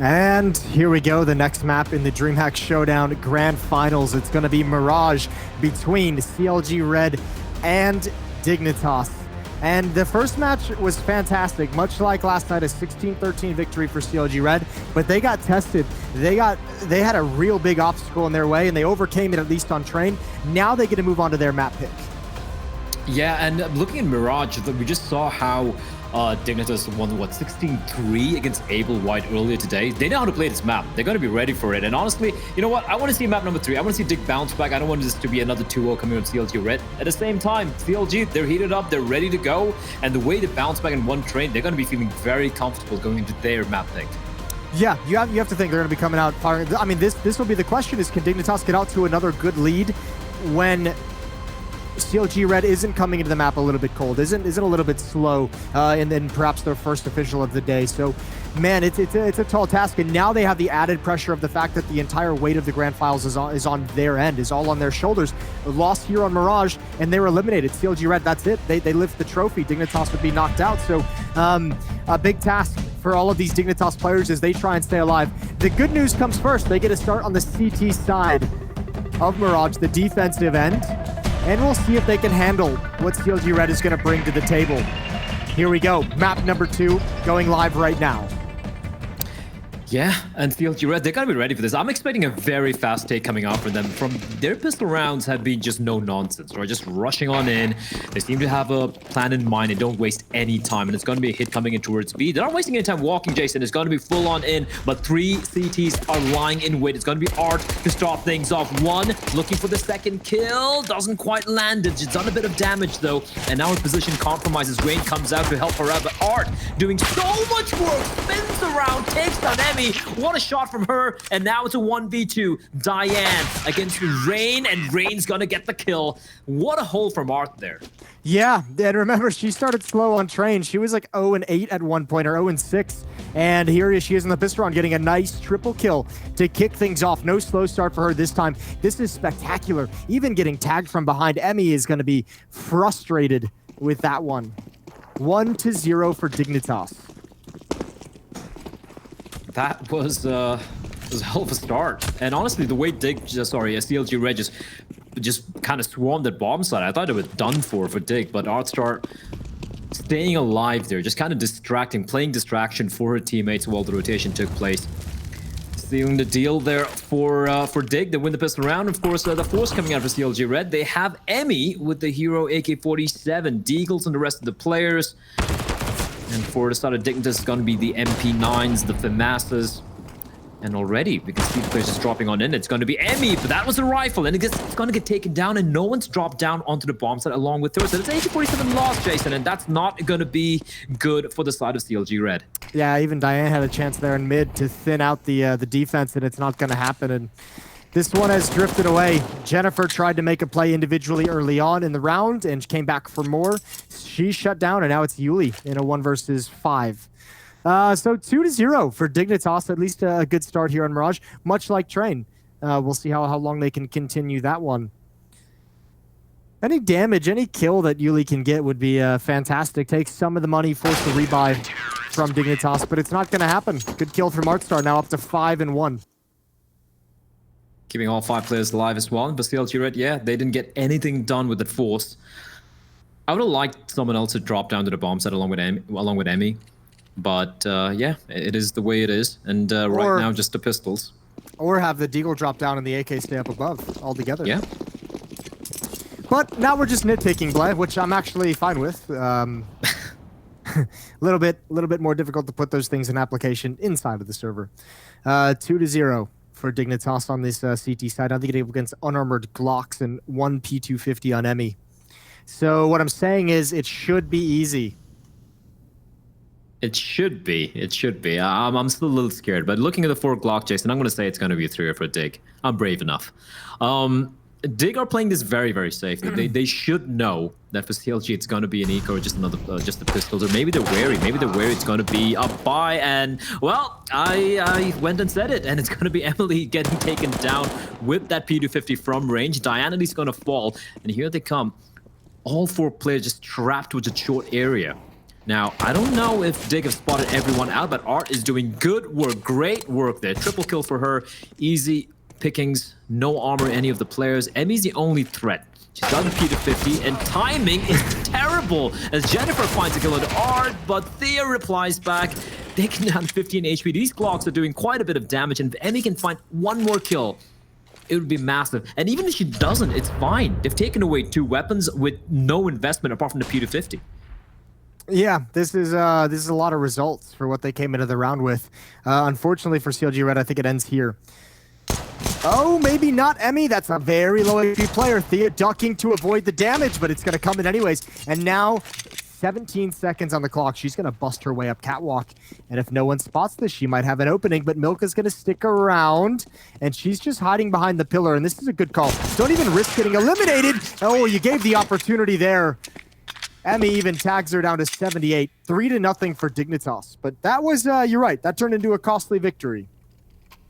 And here we go, the next map in the DreamHack Showdown Grand Finals. It's going to be Mirage between CLG Red and Dignitas. And the first match was fantastic, much like last night, a 16-13 victory for CLG Red, but they got tested. They had a real big obstacle in their way, and they overcame it, at least on train. Now they get to move on to their map pick. Yeah, and looking at Mirage, we just saw how Dignitas won, 16-3 against Able White earlier today. They know how to play this map. They're going to be ready for it. And honestly, you know what? I want to see map number 3. I want to see Dig bounce back. I don't want this to be another 2-0 coming from CLG Red. At the same time, CLG, they're heated up. They're ready to go. And the way they bounce back in one train, they're going to be feeling very comfortable going into their map pick. Yeah, you have to think they're going to be coming out firing. I mean, this will be the question, is can Dignitas get out to another good lead when CLG Red isn't coming into the map a little bit cold, isn't a little bit slow, and then perhaps their first official of the day. So, man, it's a tall task, and now they have the added pressure of the fact that the entire weight of the grand finals is on their end, is all on their shoulders. Lost here on Mirage, and they were eliminated. CLG Red, that's it. They lift the trophy. Dignitas would be knocked out. So, a big task for all of these Dignitas players as they try and stay alive. The good news comes first. They get a start on the CT side of Mirage, the defensive end. And we'll see if they can handle what CLG Red is going to bring to the table. Here we go. Map number 2 going live right now. Yeah, and CLG Red, they're going to be ready for this. I'm expecting a very fast take coming out from them. From their pistol rounds have been just no nonsense, right? Just rushing on in. They seem to have a plan in mind and don't waste any time. And it's going to be a hit coming in towards B. They're not wasting any time walking, Jason. It's going to be full on in, but 3 CTs are lying in wait. It's going to be Art to start things off. 1 looking for the second kill. Doesn't quite land it. She's done a bit of damage though. And now her position compromises. Rain comes out to help her out, but Art doing so much work. Spins around, takes down Emmy. What a shot from her, and now it's a 1v2. Diane against Rain, and Rain's gonna get the kill. What a hole from Art there. Yeah, and remember, she started slow on train. She was like 0-8 at one point, or 0-6. And here she is in the pistol round, getting a nice triple kill to kick things off. No slow start for her this time. This is spectacular. Even getting tagged from behind, Emmy is going to be frustrated with that one. 1-0 for Dignitas. That was a hell of a start. And honestly, the way CLG Red just kind of swarmed at bomb side, I thought it was done for Dig, but Artstar staying alive there, just kind of distracting, playing distraction for her teammates while the rotation took place. Sealing the deal there for Dig. They win the pistol round. Of course, the force coming out for CLG Red. They have Emmy with the hero AK-47, Deagles and the rest of the players. And for the start of Dignitas, it's going to be the MP9s, the FAMASas. And already, we can see the players just dropping on in. It's going to be Emmy, but that was a rifle. And it's going to get taken down, and no one's dropped down onto the bomb site along with her. So it's AK-47 lost, Jason, and that's not going to be good for the side of CLG Red. Yeah, even Diane had a chance there in mid to thin out the defense, and it's not going to happen. And this one has drifted away. Jennifer tried to make a play individually early on in the round and came back for more. She shut down, and now it's Yuli in a 1 versus 5. So 2-0 for Dignitas, at least a good start here on Mirage, much like Train. We'll see how long they can continue that one. Any damage, any kill that Yuli can get would be fantastic. Take some of the money, force the rebuy from Dignitas, but it's not going to happen. Good kill from Artstar, now up to 5-1. Keeping all 5 players alive as well. But CLG Red, yeah, they didn't get anything done with that force. I would have liked someone else to drop down to the bomb set along with Emmy. But yeah, it is the way it is. And right now, just the pistols. Or have the Deagle drop down and the AK stay up above altogether. Yeah. But now we're just nitpicking, Blay, which I'm actually fine with. Little bit more difficult to put those things in application inside of the server. 2-0 for Dignitas on this CT side. I think it against unarmored Glocks and 1 P250 on Emmy. So what I'm saying is it should be easy. It should be. It should be. I'm still a little scared, but looking at the 4 Glock, Jason, I'm going to say it's going to be a 3 for Dig. I'm brave enough. Dig are playing this very, very safe. They should know that for CLG it's going to be an eco or just the pistols, or maybe they're wary. Maybe they're wary it's going to be a buy, and well, I went and said it, and it's going to be Emily getting taken down with that P250 from range. Diana's going to fall, and here they come. All 4 players just trapped with a short area. Now, I don't know if Dig have spotted everyone out, but Art is doing good work, great work there. Triple kill for her, easy pickings, no armor any of the players. Emmy's the only threat. She's got the P250, and timing is terrible as Jennifer finds a kill on Art, but Thea replies back. Taking down 15 HP. These clocks are doing quite a bit of damage, and if Emmy can find one more kill, it would be massive. And even if she doesn't, it's fine. They've taken away 2 weapons with no investment apart from the P250. Yeah, this is a lot of results for what they came into the round with. Unfortunately for CLG Red, I think it ends here. Oh, maybe not Emmy. That's a very low HP player. Thea ducking to avoid the damage, but it's going to come in anyways. And now, 17 seconds on the clock. She's going to bust her way up catwalk. And if no one spots this, she might have an opening, but Milka's going to stick around. And she's just hiding behind the pillar. And this is a good call. Don't even risk getting eliminated. Oh, you gave the opportunity there. Emmy even tags her down to 78. 3-0 for Dignitas. But that was, you're right, that turned into a costly victory.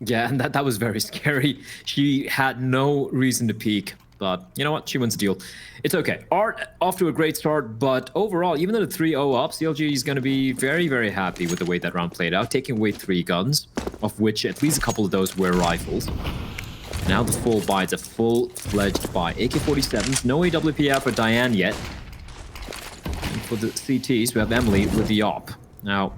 Yeah, and that was very scary. She had no reason to peek, but you know what? She wins the deal. It's okay. Art off to a great start, but overall, even though the 3-0 up, CLG is going to be very, very happy with the way that round played out, taking away 3 guns, of which at least a couple of those were rifles. Now the full buy, it's a full-fledged buy. AK-47s, no AWP out for Diane yet. And for the CTs, we have Emily with the op. Now,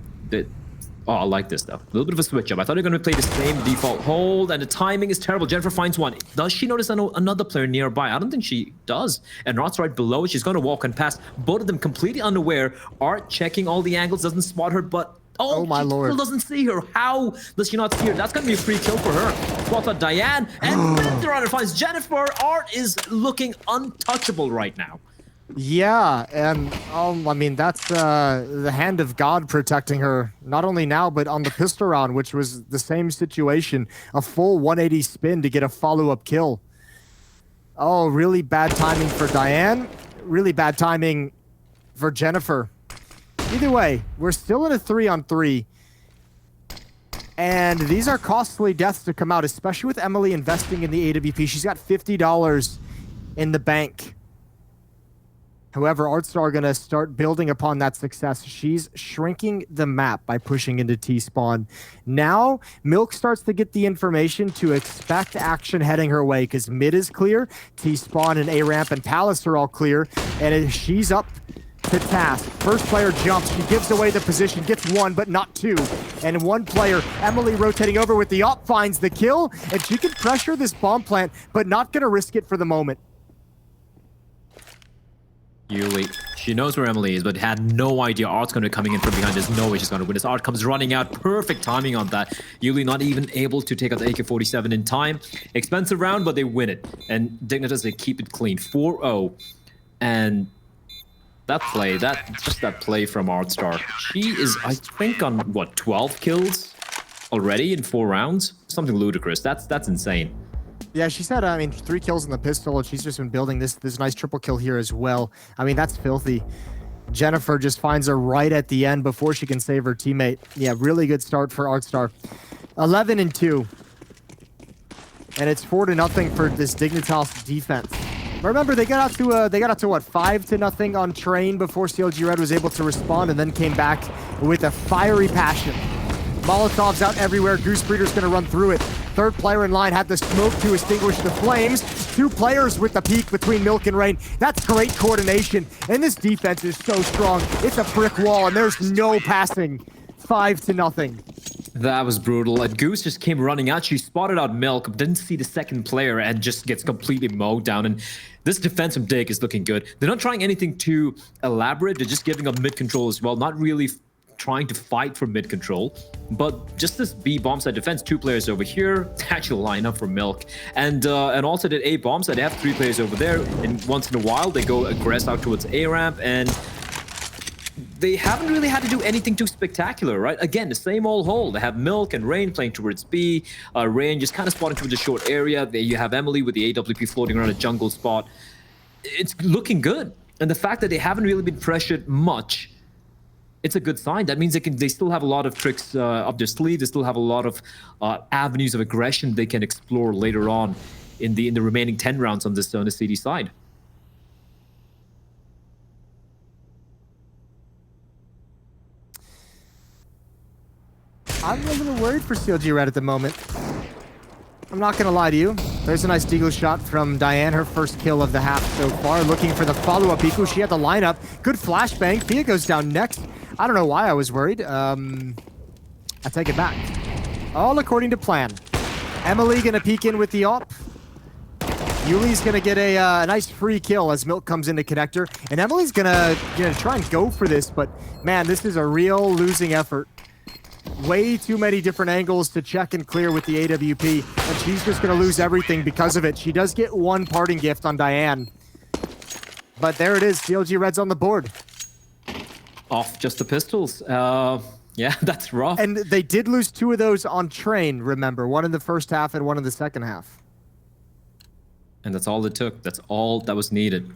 oh, I like this, though. A little bit of a switch up. I thought they were going to play the same default hold, and the timing is terrible. Jennifer finds one. Does she notice another player nearby? I don't think she does. And Art's right below. She's going to walk and pass. Both of them completely unaware. Art checking all the angles, doesn't spot her, but... Oh, my lord. Still doesn't see her. How does she not see her? That's going to be a free kill for her. Spots out Diane, and Winter finds Jennifer. Art is looking untouchable right now. Yeah, and I mean, that's the hand of God protecting her, not only now, but on the pistol round, which was the same situation. A full 180 spin to get a follow-up kill. Oh, really bad timing for Diane. Really bad timing for Jennifer. Either way, we're still in a 3-on-3. And these are costly deaths to come out, especially with Emily investing in the AWP. She's got $50 in the bank. However, Artstar going to start building upon that success. She's shrinking the map by pushing into T-spawn. Now, Milk starts to get the information to expect action heading her way because mid is clear, T-spawn and A-ramp and Palace are all clear, and she's up to task. First player jumps, she gives away the position, gets 1 but not 2. And 1 player, Emily rotating over with the op, finds the kill, and she can pressure this bomb plant, but not going to risk it for the moment. Yuli, she knows where Emily is, but had no idea Art's going to be coming in from behind. There's no way she's going to win this. Art comes running out. Perfect timing on that. Yuli not even able to take out the AK-47 in time. Expensive round, but they win it. And Dignitas, they keep it clean. 4-0. And that play, just that play from Artstar. She is, I think, on, what, 12 kills already in 4 rounds? Something ludicrous. That's insane. Yeah, she said, I mean, 3 kills in the pistol, and she's just been building this nice triple kill here as well. I mean, that's filthy. Jennifer just finds her right at the end before she can save her teammate. Yeah, really good start for Artstar. 11-2. And it's 4-0 for this Dignitas defense. Remember, they got out to what, 5-0 on train before CLG Red was able to respond, and then came back with a fiery passion. Molotovs out everywhere. Goosebreeder's going to run through it. Third player in line had the smoke to extinguish the flames. 2 players with the peak between Milk and Rain. That's great coordination. And this defense is so strong. It's a brick wall, and there's no passing. 5-0. That was brutal. And Goose just came running out. She spotted out Milk, but didn't see the second player, and just gets completely mowed down. And this defense from Dig is looking good. They're not trying anything too elaborate. They're just giving up mid control as well. Not really trying to fight for mid control, but just this B bomb side defense. 2 players over here actually line up for Milk, and also that A bomb side, they have 3 players over there, and once in a while they go aggress out towards A ramp, and they haven't really had to do anything too spectacular, right? Again, the same old hole. They have Milk and Rain playing towards B. Rain just kind of spotting towards the short area. There you have Emily with the AWP floating around a jungle spot. It's looking good, and the fact that they haven't really been pressured much, it's a good sign. That means they still have a lot of tricks up their sleeve. They still have a lot of avenues of aggression they can explore later on in the remaining 10 rounds on the CD side. worried for CLG Red at the moment. I'm not gonna lie to you. There's a nice deagle shot from Diane, her first kill of the half so far. Looking for the follow-up eco. She had the lineup. Good flashbang. Thea goes down next. I don't know why I was worried. I take it back. All according to plan. Emily gonna peek in with the op. Yuli's gonna get a nice free kill as Milk comes into connector, and Emily's gonna try and go for this, but man, this is a real losing effort. Way too many different angles to check and clear with the AWP, and she's just gonna lose everything because of it. She does get one parting gift on Diane, but there it is. CLG Red's on the board. Off just the pistols. Yeah, that's rough. And they did lose 2 of those on Train, remember. One in the first half and one in the second half. And that's all it took. That's all that was needed.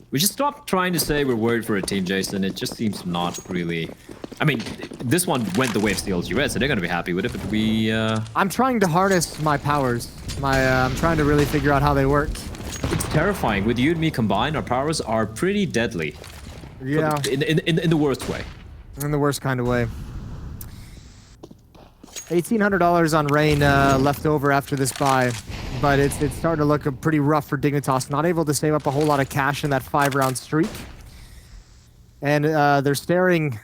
We should stop trying to say we're worried for a team, Jason. It just seems not really... I mean, this one went the way of CLG Red, so they're going to be happy with it, but we... I'm trying to harness my powers. I'm trying to really figure out how they work. It's terrifying. With you and me combined, our powers are pretty deadly. Yeah. In the worst way. In the worst kind of way. $1,800 on Rain left over after this buy, but it's starting to look pretty rough for Dignitas. Not able to save up a whole lot of cash in that 5-round streak, and they're staring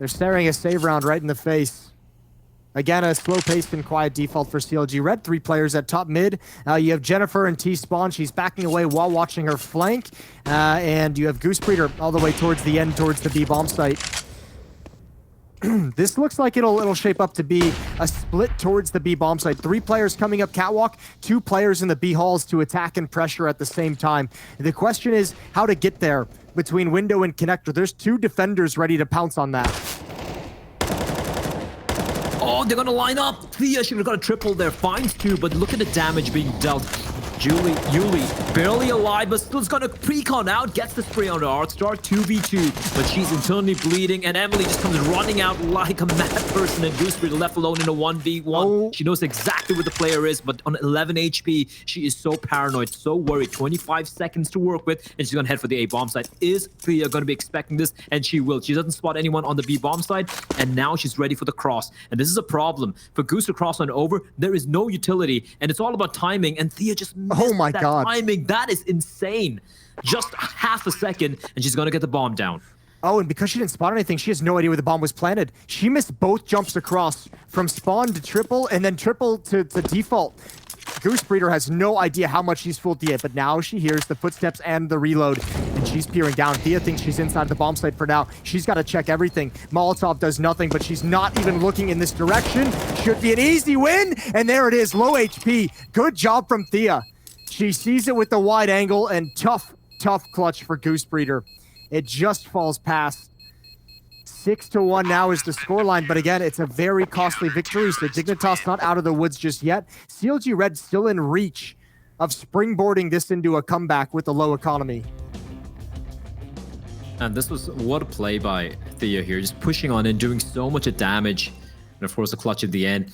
a save round right in the face. Again, a slow-paced and quiet default for CLG Red. 3 players at top mid. You have Jennifer and T-Spawn. She's backing away while watching her flank, and you have Goosebreeder all the way towards the end, towards the B bomb site. This looks like it'll shape up to be a split towards the B bomb site. 3 players coming up catwalk, 2 players in the B halls to attack and pressure at the same time. The question is how to get there between window and connector. There's 2 defenders ready to pounce on that. Oh, they're gonna line up. Thea should have got a triple there. Finds 2, but look at the damage being dealt. Yuli, barely alive, but still's gonna precon out, gets the spray on the Artstar, 2v2, but she's internally bleeding, and Emily just comes running out like a mad person, and Goosebreeder left alone in a 1v1. Oh. She knows exactly where the player is, but on 11 HP, she is so paranoid, so worried. 25 seconds to work with, and she's gonna head for the A bomb site. Is Thea gonna be expecting this? And she will. She doesn't spot anyone on the B bomb side, and now she's ready for the cross. And this is a problem. For Goose to cross on over, there is no utility, and it's all about timing, and Thea just oh my God. Timing, that is insane. Just half a second, and she's gonna get the bomb down. Oh, and because she didn't spot anything, she has no idea where the bomb was planted. She missed both jumps across, from spawn to triple, and then triple to default. Goosebreeder has no idea how much she's fooled Thea, but now she hears the footsteps and the reload, and she's peering down. Thea thinks she's inside the bomb site for now. She's got to check everything. Molotov does nothing, but she's not even looking in this direction. Should be an easy win, and there it is, low HP. Good job from Thea. She sees it with the wide angle, and tough clutch for Goosebreeder. It just falls past. 6-1 now is the scoreline, but again, it's a very costly victory, so Dignitas not out of the woods just yet. CLG Red still in reach of springboarding this into a comeback with the low economy. And this was, what a play by Thea here, just pushing on in, doing so much damage, and of course a clutch at the end.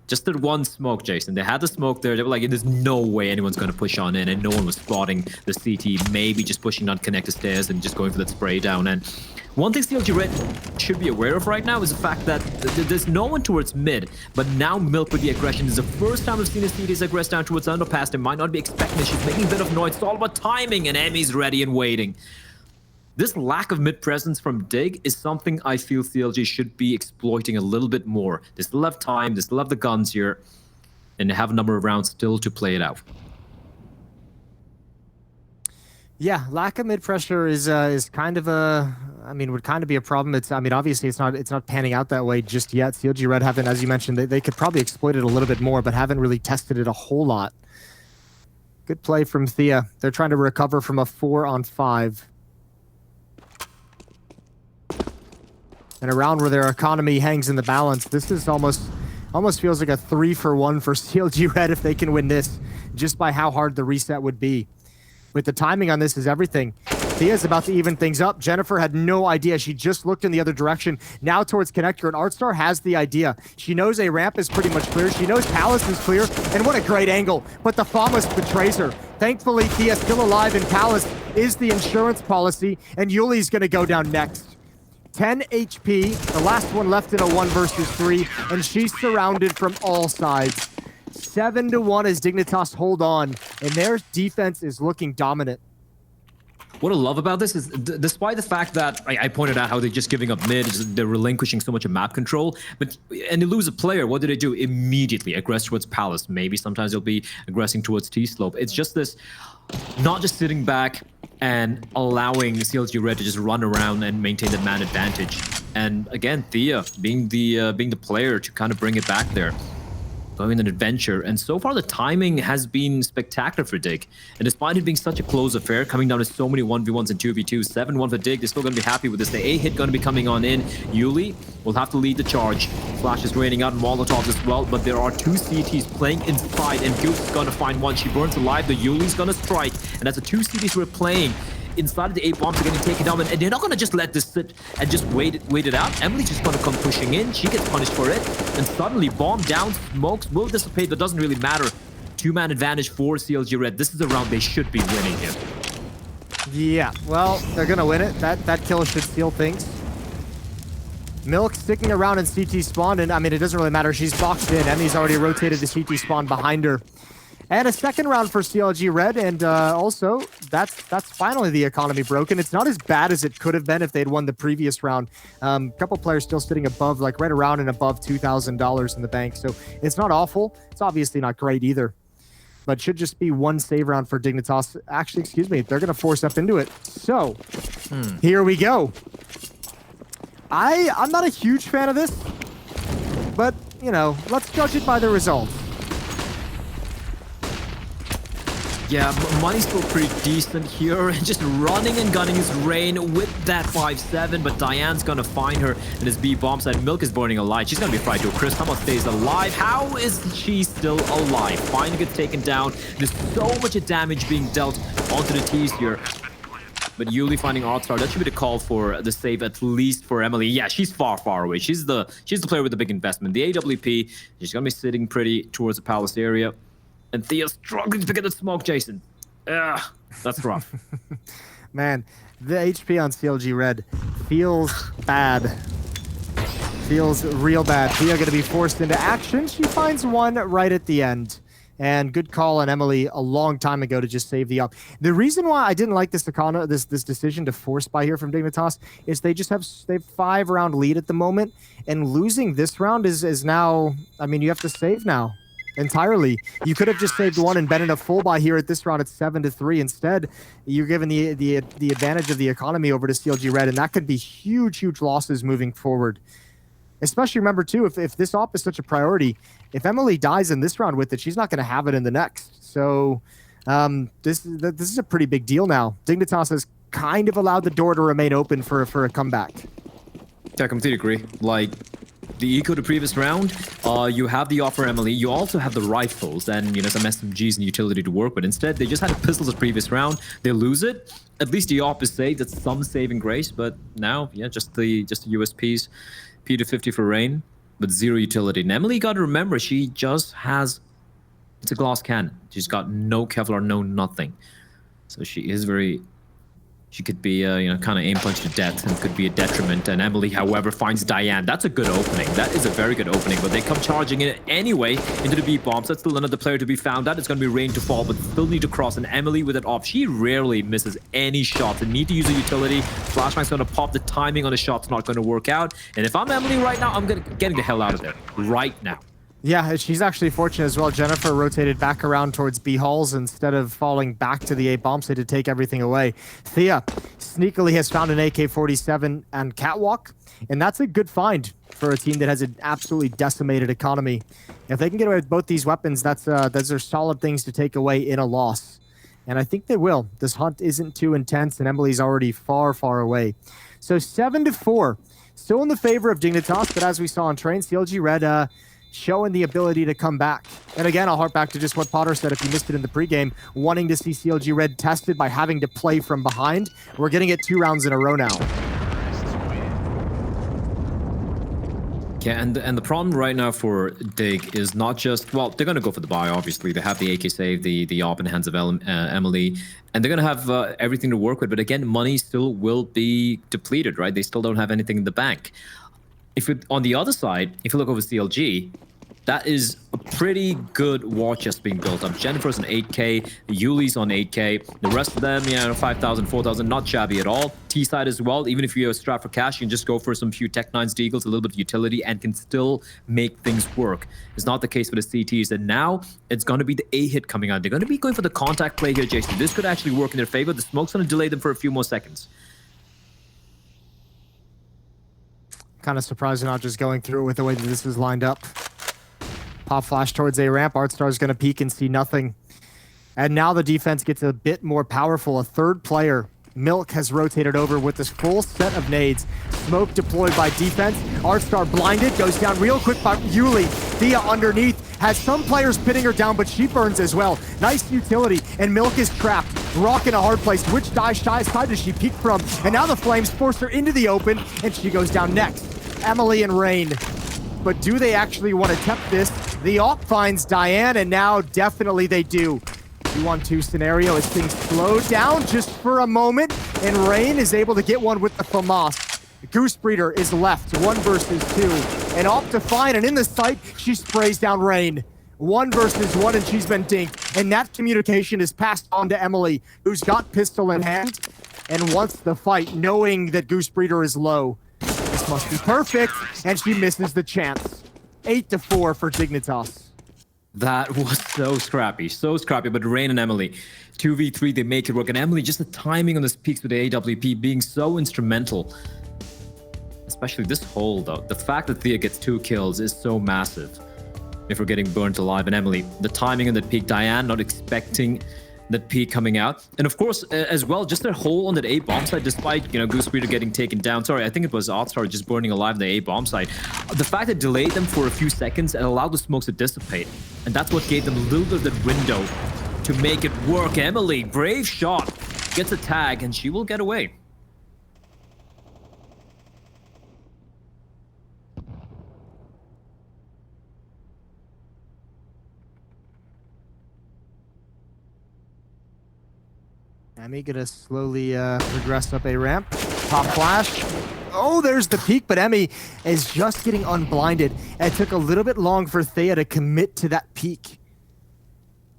Just that one smoke, Jason. They had the smoke there. They were like, there's no way anyone's going to push on in, and no one was spotting the CT, maybe just pushing on connector stairs and just going for that spray down. And one thing CLG Red should be aware of right now is the fact that there's no one towards mid, but now Milk with the aggression. This is the first time we've seen a CT's aggress down towards underpass. They might not be expecting it. She's making a bit of noise. It's all about timing, and Emmy's ready and waiting. This lack of mid-presence from Dig is something I feel CLG should be exploiting a little bit more. They still have time, they still have the guns here, and they have a number of rounds still to play it out. Yeah, lack of mid-pressure is kind of a, I mean, would kind of be a problem. It's, I mean, obviously it's not panning out that way just yet. CLG Red haven't, as you mentioned, they could probably exploit it a little bit more, but haven't really tested it a whole lot. Good play from Thea. They're trying to recover from a 4-on-5. And a round where their economy hangs in the balance. This is almost feels like a 3-for-1 for CLG Red if they can win this, just by how hard the reset would be. With the timing on this is everything. Thea's about to even things up. Jennifer had no idea. She just looked in the other direction. Now towards connector, and Artstar has the idea. She knows a ramp is pretty much clear. She knows Palace is clear, and what a great angle. But the Famas betrays her. Thankfully, Thea's still alive, and Palace is the insurance policy, and Yuli's gonna go down next. 10 HP, the last one left in a 1 versus 3, and she's surrounded from all sides. 7-1 as Dignitas hold on, and their defense is looking dominant. What I love about this is, despite the fact that I pointed out how they're just giving up mid, they're relinquishing so much of map control, and they lose a player, what do they do? Immediately aggress towards Palace. Maybe sometimes they'll be aggressing towards T-Slope. It's just this, not just sitting back and allowing CLG Red to just run around and maintain the man advantage. And again, Thea being the player to kind of bring it back there. Going on an adventure, and so far the timing has been spectacular for Dig. And despite it being such a close affair, coming down to so many 1v1s and 2v2s, 7-1 for Dig, they're still going to be happy with this. The A hit going to be coming on in. Yuli will have to lead the charge. Flash is raining out, Molotovs as well, but there are 2 CTs playing inside, and Goose is going to find one. She burns alive, the Yuli's going to strike, and that's the 2 CTs we're playing. Inside of the 8 bombs are getting taken down, and they're not going to just let this sit and just wait it out. Emily's just going to come pushing in. She gets punished for it, and suddenly bomb down, smokes will dissipate, but doesn't really matter. 2-man advantage for CLG Red. This is a round they should be winning here. Yeah, well, they're going to win it. That kill should seal things. Milk sticking around in CT spawn, and I mean, it doesn't really matter. She's boxed in. Emmy's already rotated the CT spawn behind her. And a second round for CLG Red, and also, that's finally the economy broken. It's not as bad as it could have been if they'd won the previous round. A couple players still sitting above, like right around and above $2,000 in the bank, so it's not awful. It's obviously not great either, but should just be 1 save round for Dignitas. Actually, excuse me, they're going to force up into it. So, here we go. I'm not a huge fan of this, but, you know, let's judge it by the results. Yeah, Money's still pretty decent here. Just running and gunning his Rain with that 5-7, but Diane's gonna find her in his B bomb side. Milk is burning alive. She's gonna be fried to a crisp. How stays alive? How is she still alive? Finally gets taken down. There's so much damage being dealt onto the T's here. But Yuli finding Artstar, that should be the call for the save, at least for Emily. Yeah, she's far away. She's the player with the big investment. The AWP, she's gonna be sitting pretty towards the Palace area. And Thea's struggling to get the smoke, Jason. Ugh, that's rough. Man, the HP on CLG Red feels bad. Feels real bad. Thea going to be forced into action. She finds one right at the end. And good call on Emily a long time ago to just save the up. The reason why I didn't like this decision to force buy here from Dignitas is they have 5-round lead at the moment. And losing this round is now, I mean, you have to save now. Entirely. You could have just saved one and been in a full buy here at this round at 7-3. Instead, you're given the advantage of the economy over to CLG Red, and that could be huge losses moving forward. Especially remember too, if this op is such a priority, if Emily dies in this round with it, she's not going to have it in the next. So this is a pretty big deal now. Dignitas has kind of allowed the door to remain open for a comeback. Yeah, I completely agree. Like, the eco the previous round, you have the offer Emily, you also have the rifles and, you know, some SMGs and utility to work with. Instead, they just had the pistols the previous round. They lose it. At least the op is saved. That's some saving grace, but now, yeah, just the USPs. P250 for Rain, but 0 utility. And Emily, got to remember, she just has, it's a glass cannon. She's got no Kevlar, no nothing. So she is very, she could be, you know, kind of aim punch to death and could be a detriment. And Emily, however, finds Diane. That's a good opening. That is a very good opening. But they come charging in anyway into the B bombs. That's still another player to be found out. It's going to be Rain to fall, but still need to cross. And Emily with it off. She rarely misses any shots. They need to use a utility. Flashbang's going to pop. The timing on the shot's not going to work out. And if I'm Emily right now, I'm getting the hell out of there right now. Yeah, she's actually fortunate as well. Jennifer rotated back around towards B halls instead of falling back to the A bomb site to take everything away. Thea sneakily has found an AK-47 and Catwalk, and that's a good find for a team that has an absolutely decimated economy. If they can get away with both these weapons, those are solid things to take away in a loss. And I think they will. This hunt isn't too intense, and Emily's already far away. So 7-4, still in the favor of Dignitas, but as we saw on Train, CLG Red showing the ability to come back. And again, I'll harp back to just what Potter said if you missed it in the pregame, wanting to see CLG Red tested by having to play from behind. We're getting it 2 rounds in a row now. Yeah, and the problem right now for Dig is not just, well, they're going to go for the buy, obviously. They have the AK save, the op in the hands of Emily, and they're going to have everything to work with. But again, money still will be depleted, right? They still don't have anything in the bank. On the other side, if you look over CLG, that is a pretty good war chest being built up. Jennifer's on 8k, Yuli's on 8k, the rest of them, 5,000, 4,000, not shabby at all. T-side as well, even if you're strapped for cash, you can just go for some few Tech 9s, Deagles, a little bit of utility, and can still make things work. It's not the case for the CTs, and now it's going to be the A-hit coming out. They're going to be going for the contact play here, Jason. This could actually work in their favor. The smoke's going to delay them for a few more seconds. Kind of surprised they're not just going through with the way that this is lined up. Pop flash towards A ramp. Artstar's going to peek and see nothing. And now the defense gets a bit more powerful. A third player, Milk, has rotated over with this full set of nades. Smoke deployed by defense. Artstar blinded, goes down real quick by Yuli. Thea underneath has some players pinning her down, but she burns as well. Nice utility, and Milk is trapped. Rock in a hard place. Which side does she peek from? And now the flames force her into the open, and she goes down next. Emily and Rain. But do they actually want to tempt this? The op finds Diane, and now definitely they do. 2-on-2 scenario as things slow down just for a moment, and Rain is able to get one with the FAMAS. Goosebreeder is left, 1 versus 2. And op to find, and in the sight, she sprays down Rain. 1 versus 1, and she's been dinked. And that communication is passed on to Emily, who's got pistol in hand, and wants the fight, knowing that Goosebreeder is low. This must be perfect, and she misses the chance. 8-4 for Dignitas. That was so scrappy, but Rain and Emily, 2v3, they make it work. And Emily, just the timing on this peaks with the AWP being so instrumental. Especially this hole, though. The fact that Thea gets 2 kills is so massive. If we're getting burnt alive. And Emily, the timing on that peak, Diane not expecting that peak coming out. And of course, as well, just their hole on that A bomb site, despite, Goosebreeder getting taken down. Sorry, I think it was Artstar just burning alive on the A bomb site. The fact that it delayed them for a few seconds and allowed the smokes to dissipate. And that's what gave them a little bit of that window to make it work. Emily, brave shot, gets a tag, and she will get away. Emmy gonna slowly progress up A ramp. Pop flash. Oh, there's the peak, but Emmy is just getting unblinded. And it took a little bit long for Thea to commit to that peak.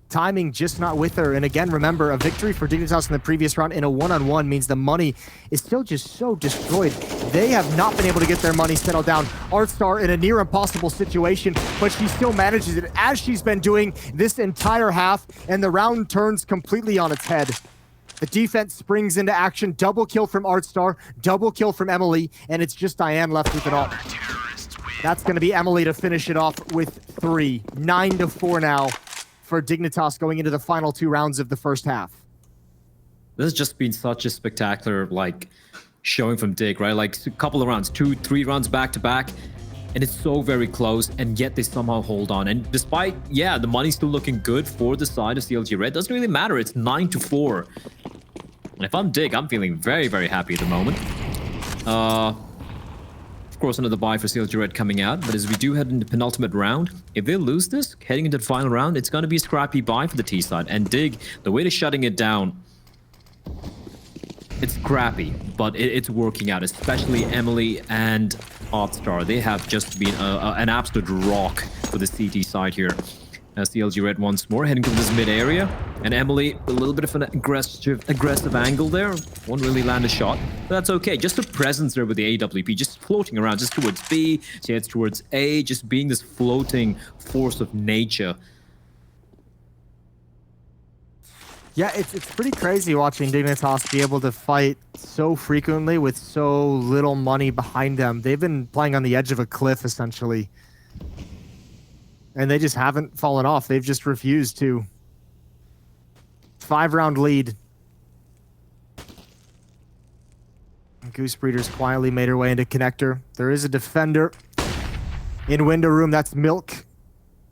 Timing just not with her. And again, remember, a victory for Dignitas in the previous round in a one-on-one means the money is still just so destroyed. They have not been able to get their money settled down. Artstar in a near impossible situation, but she still manages it as she's been doing this entire half, and the round turns completely on its head. The defense springs into action. Double kill from Artstar, double kill from Emily, and it's just Diane left with it all. That's going to be Emily to finish it off with 3. 9-4 now for Dignitas going into the final 2 rounds of the first half. This has just been such a spectacular, showing from Dig, right? A couple of rounds, 2, 3 rounds back to back, and it's so very close, and yet they somehow hold on. And despite, the money's still looking good for the side of CLG Red, doesn't really matter. It's 9-4. And if I'm Dig, I'm feeling very, very happy at the moment. Of course, another buy for CLG Red coming out, but as we do head into penultimate round, if they lose this, heading into the final round, it's going to be a scrappy buy for the T side. And Dig, the way they're shutting it down, it's scrappy, but it's working out, especially Emily and Artstar. They have just been an absolute rock for the CT side here. CLG Red once more, heading to this mid area. And Emily, a little bit of an aggressive angle there. Won't really land a shot, but that's okay. Just a presence there with the AWP, just floating around, just towards B, she heads towards A, just being this floating force of nature. Yeah, it's pretty crazy watching Dignitas be able to fight so frequently with so little money behind them. They've been playing on the edge of a cliff, essentially. And they just haven't fallen off. They've just refused to. 5-round lead. Goosebreeder's quietly made her way into connector. There is a defender in window room. That's Milk.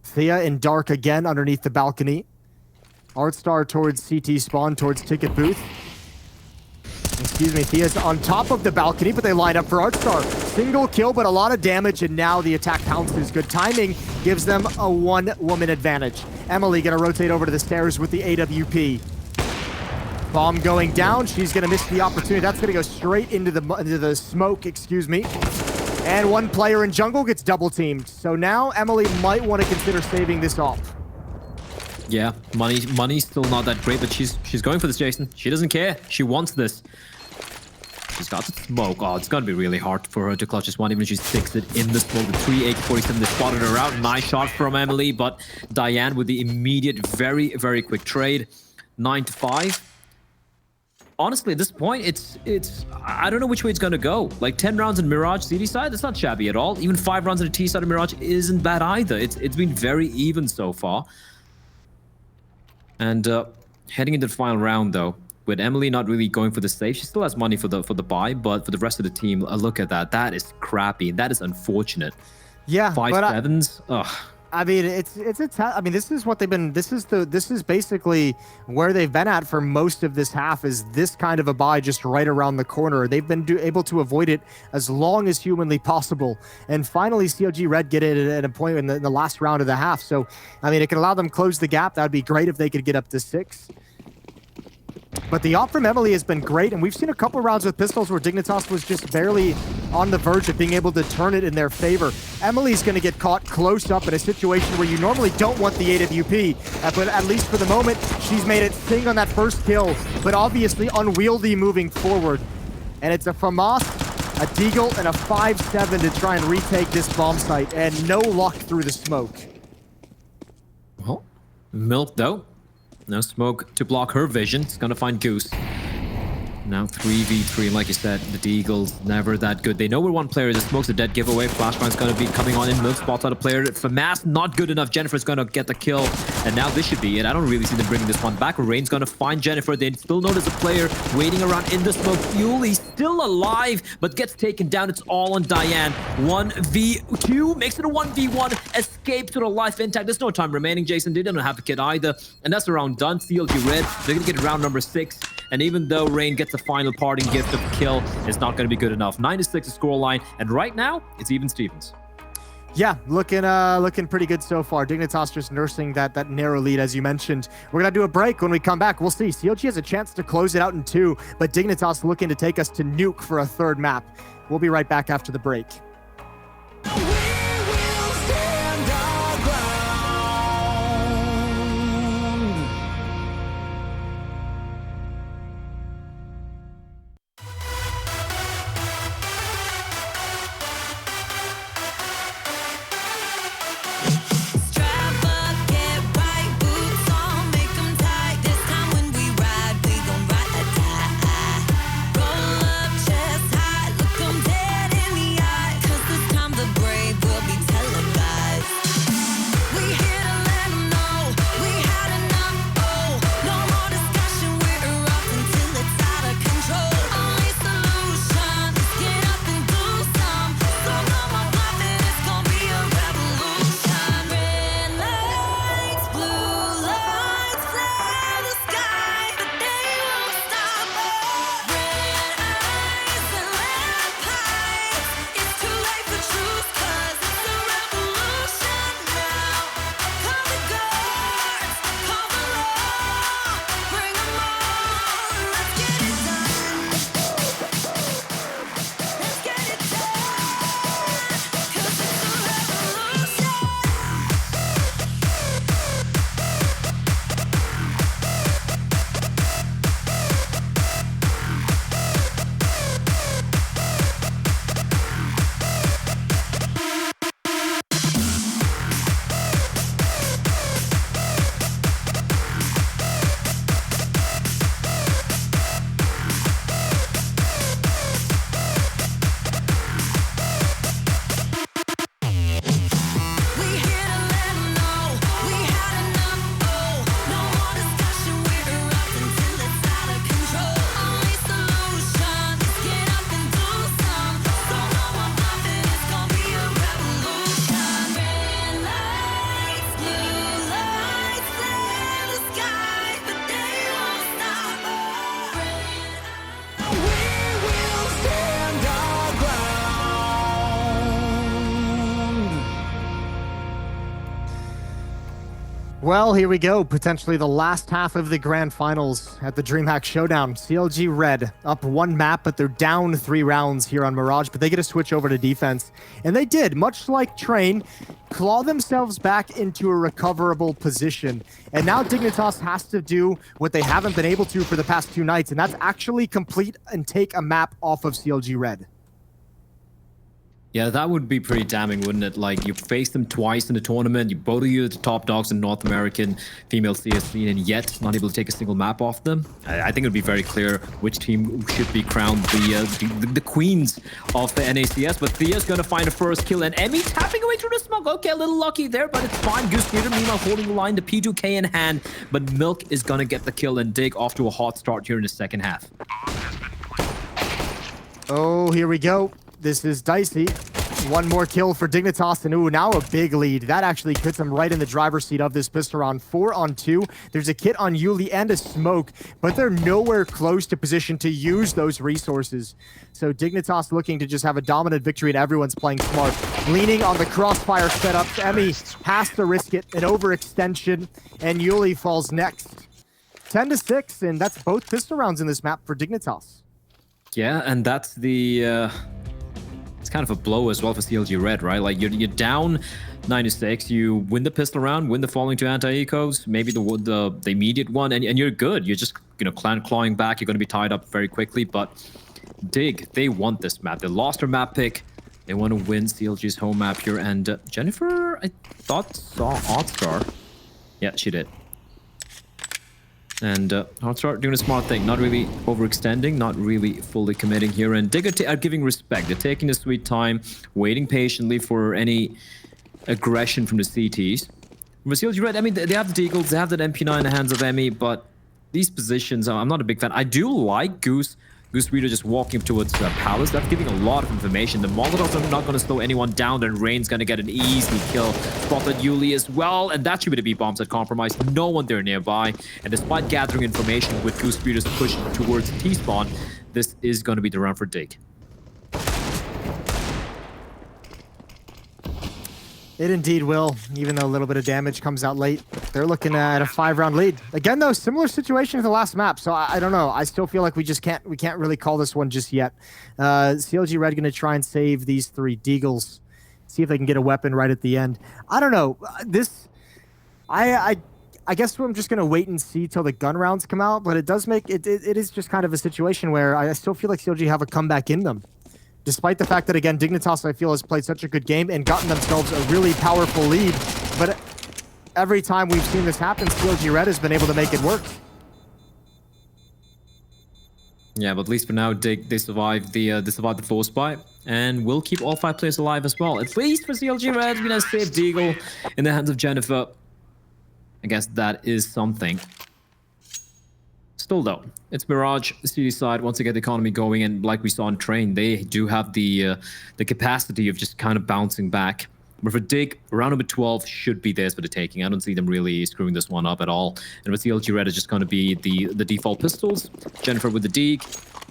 Thea in dark again underneath the balcony. Artstar towards CT spawn, towards ticket booth. Excuse me, Thea's on top of the balcony, but they line up for Artstar. Single kill, but a lot of damage, and now the attack pounces. Good timing gives them a one-woman advantage. Emily gonna rotate over to the stairs with the AWP. Bomb going down. She's gonna miss the opportunity. That's gonna go straight into the smoke, excuse me. And one player in jungle gets double teamed. So now Emily might want to consider saving this off. Yeah, money's still not that great, but she's going for this, Jason. She doesn't care. She wants this. She's got the smoke. Oh, it's gonna be really hard for her to clutch this one, even if she sticks it in the smoke. The 3 AK-47, they spotted her out. Nice shot from Emily, but Diane with the immediate, very, very quick trade. 9-5. Honestly, at this point, it's I don't know which way it's gonna go. Like 10 rounds in Mirage CD side, that's not shabby at all. Even 5 rounds in a T side of Mirage isn't bad either. It's been very even so far. And heading into the final round, though, with Emily not really going for the save, she still has money for the buy, but for the rest of the team, a look at that. That is crappy. That is unfortunate. Yeah, 5-7s. Ugh. I mean, I mean, this is what they've been. This is basically where they've been at for most of this half. Is this kind of a buy just right around the corner? They've been able to avoid it as long as humanly possible. And finally, CLG Red get it at a point in the last round of the half. So, I mean, it can allow them close the gap. That would be great if they could get up to 6. But the op from Emily has been great, and we've seen a couple rounds with pistols where Dignitas was just barely on the verge of being able to turn it in their favor. Emily's going to get caught close up in a situation where you normally don't want the AWP, but at least for the moment, she's made it sing on that first kill, but obviously unwieldy moving forward. And it's a FAMAS, a Deagle, and a 5-7 to try and retake this bomb site, and no luck through the smoke. Well, Milk, though. No smoke to block her vision. It's gonna find Goose. Now 3v3, like you said, the Deagle's never that good. They know we're one player. The smoke's a dead giveaway. Flashbang's gonna be coming on in. Milk spots out a player. FAMAS, not good enough. Jennifer's gonna get the kill. And now this should be it. I don't really see them bringing this one back. Rain's gonna find Jennifer. They still know there's a player waiting around in the smoke. Yuli's still alive, but gets taken down. It's all on Diane. 1v2, makes it a 1v1. Escape to the life intact. There's no time remaining, Jason. They don't have a kid either. And that's the round done. CLG Red, they're gonna get round number 6. And even though Rain gets a final parting gift of a kill, it's not going to be good enough. 9-6 the scoreline, and right now it's even Stevens. Yeah, looking pretty good so far. Dignitas just nursing that narrow lead, as you mentioned. We're gonna do a break. When we come back, we'll see. CLG has a chance to close it out in 2, but Dignitas looking to take us to Nuke for a 3rd map. We'll be right back after the break. Well, here we go. Potentially the last half of the grand finals at the DreamHack Showdown. CLG Red up one map, but they're down 3 rounds here on Mirage, but they get to switch over to defense. And they did, much like Train, claw themselves back into a recoverable position. And now Dignitas has to do what they haven't been able to for the past 2 nights, and that's actually complete and take a map off of CLG Red. Yeah, that would be pretty damning, wouldn't it? Like, you faced them twice in the tournament, you both of you are the top dogs in North American female CS scene, and yet not able to take a single map off them. I think it would be very clear which team should be crowned the queens of the NACS, but Thea's gonna find a first kill, and Emmy tapping away through the smoke. Okay, a little lucky there, but it's fine. Goosebreeder, meanwhile, holding the line, the P2K in hand, but Milk is gonna get the kill, and Dig off to a hot start here in the second half. Oh, here we go. This is dicey. One more kill for Dignitas, and ooh, now a big lead. That actually puts them right in the driver's seat of this pistol round. 4-on-2. There's a kit on Yuli and a smoke, but they're nowhere close to position to use those resources. So Dignitas looking to just have a dominant victory, and everyone's playing smart. Leaning on the crossfire setup. Emmy has to risk it. An overextension, and Yuli falls next. 10-6, and that's both pistol rounds in this map for Dignitas. Yeah, and that's the... It's kind of a blow as well for CLG Red, right? Like, you're down 9-6, you win the pistol round, win the falling to anti-ecos, maybe the immediate one, and you're good. You're just, you know, clawing back. You're going to be tied up very quickly, but Dig, they want this map. They lost their map pick. They want to win CLG's home map here, and Jennifer, I thought, saw Oddstar. Yeah, she did. And Oddstar doing a smart thing, not really overextending, not really fully committing here. And Dig are giving respect. They're taking a sweet time, waiting patiently for any aggression from the CTs. From CLG Red, I mean, they have the Deagles, they have that MP9 in the hands of Emmy, but these positions, I'm not a big fan. I do like Goosebreeder just walking towards Palace. That's giving a lot of information. The Molotovs are not going to slow anyone down. Then Rain's going to get an easy kill. Spotted Yuli as well. And that should be the B-bombs that compromise. No one there nearby. And despite gathering information with Goosebreeder's push towards T-spawn, this is going to be the round for Dig. It indeed will, even though a little bit of damage comes out late. They're looking at a 5-round lead. Again, though, similar situation to the last map, so I don't know. I still feel like we can't really call this one just yet. CLG Red going to try and save these 3 Deagles, see if they can get a weapon right at the end. I don't know. I guess I'm just going to wait and see till the gun rounds come out, but it does make it is just kind of a situation where I still feel like CLG have a comeback in them. Despite the fact that, again, Dignitas, I feel, has played such a good game and gotten themselves a really powerful lead. But every time we've seen this happen, CLG Red has been able to make it work. Yeah, but at least for now, Dig, they survived the force buy, and will keep all 5 players alive as well. At least for CLG Red, you know, save Deagle in the hands of Jennifer. I guess that is something. Still though, it's Mirage, the CD side, once they get the economy going, and like we saw in Train, they do have the capacity of just kind of bouncing back. But for Dig, round number 12 should be theirs for the taking. I don't see them really screwing this one up at all. And with CLG Red, it's just going to be the default pistols, Jennifer with the Dig,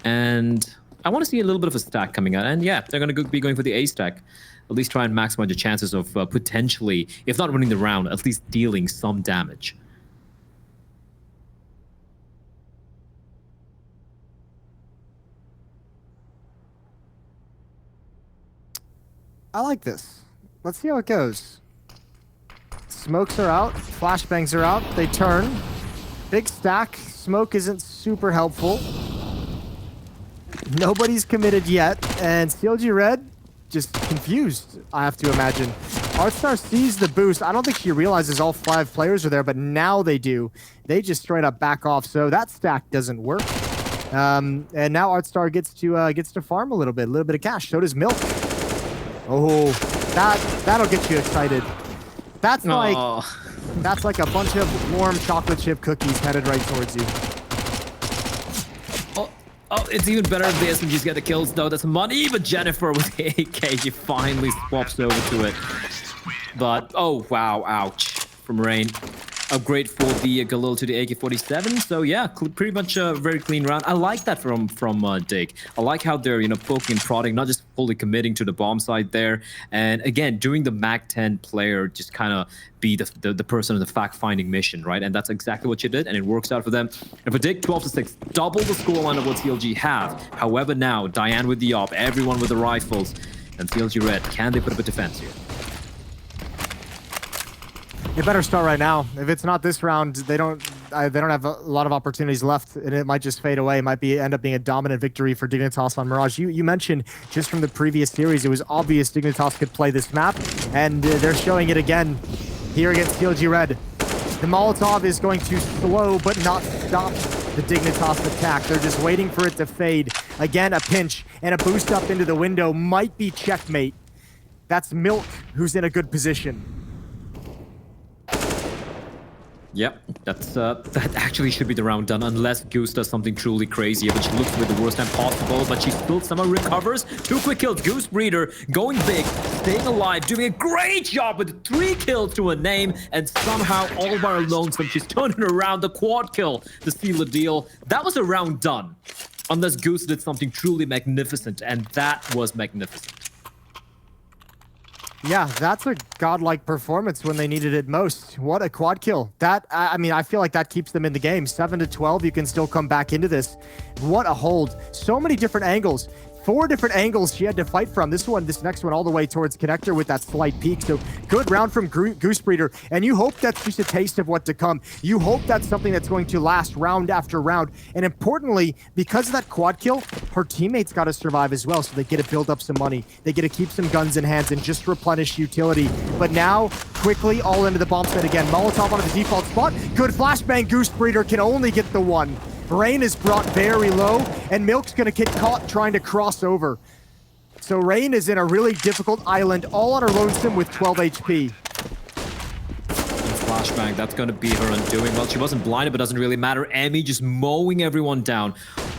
and I want to see a little bit of a stack coming out. And yeah, they're going to be going for the A stack. At least try and maximize the chances of potentially, if not winning the round, at least dealing some damage. I like this. Let's see how it goes. Smokes are out. Flashbangs are out. They turn. Big stack. Smoke isn't super helpful. Nobody's committed yet. And CLG Red, just confused, I have to imagine. Artstar sees the boost. I don't think she realizes all 5 players are there, but now they do. They just straight up back off. So that stack doesn't work. And now Artstar gets to farm a little bit of cash. So does Milk. Oh, that'll get you excited. That's like a bunch of warm chocolate chip cookies headed right towards you. Oh, it's even better if the SMGs get the kills though. That's money, but Jennifer with the AK, she finally swaps over to it. But oh wow, ouch from Rain. upgrade for the Galil to the AK-47. So yeah, pretty much a very clean round. I like that from Dig. I like how they're, you know, poking and prodding, not just fully committing to the bomb site there. And again, doing the MAC-10 player just kind of be the person in the fact-finding mission, right? And that's exactly what you did, and it works out for them. And for Dig, 12-6, double the scoreline of what CLG have. However, now Diane with the op, everyone with the rifles, and CLG Red, can they put up a defense here? They better start right now. If it's not this round, they don't have a lot of opportunities left, and it might just fade away. It might end up being a dominant victory for Dignitas on Mirage. You mentioned just from the previous series, it was obvious Dignitas could play this map, and they're showing it again here against CLG Red. The Molotov is going to slow but not stop the Dignitas attack. They're just waiting for it to fade. Again, a pinch and a boost up into the window might be checkmate. That's Milk, who's in a good position. Yep, that actually should be the round done, unless Goose does something truly crazy, but she looks with the worst time possible, but she still somehow recovers. 2 quick kills, Goosebreeder going big, staying alive, doing a great job with 3 kills to a name, and somehow all by her lonesome, she's turning around the quad kill to seal the deal. That was a round done, unless Goose did something truly magnificent, and that was magnificent. Yeah, that's a godlike performance when they needed it most. What a quad kill. That, I mean, I feel like that keeps them in the game. 7-12, you can still come back into this. What a hold. So many different angles. 4 different angles she had to fight from. This next one all the way towards connector with that slight peak. So good round from Goosebreeder. And you hope that's just a taste of what to come. You hope that's something that's going to last round after round. And importantly, because of that quad kill, her teammates got to survive as well. So they get to build up some money. They get to keep some guns in hands and just replenish utility. But now, quickly all into the bomb site again. Molotov onto the default spot. Good flashbang. Goosebreeder can only get the one. Rain is brought very low, and Milk's going to get caught trying to cross over. So Rain is in a really difficult island, all on her lonesome with 12 HP. Flashbang, that's going to be her undoing. Well, she wasn't blinded, but doesn't really matter. Emmy just mowing everyone down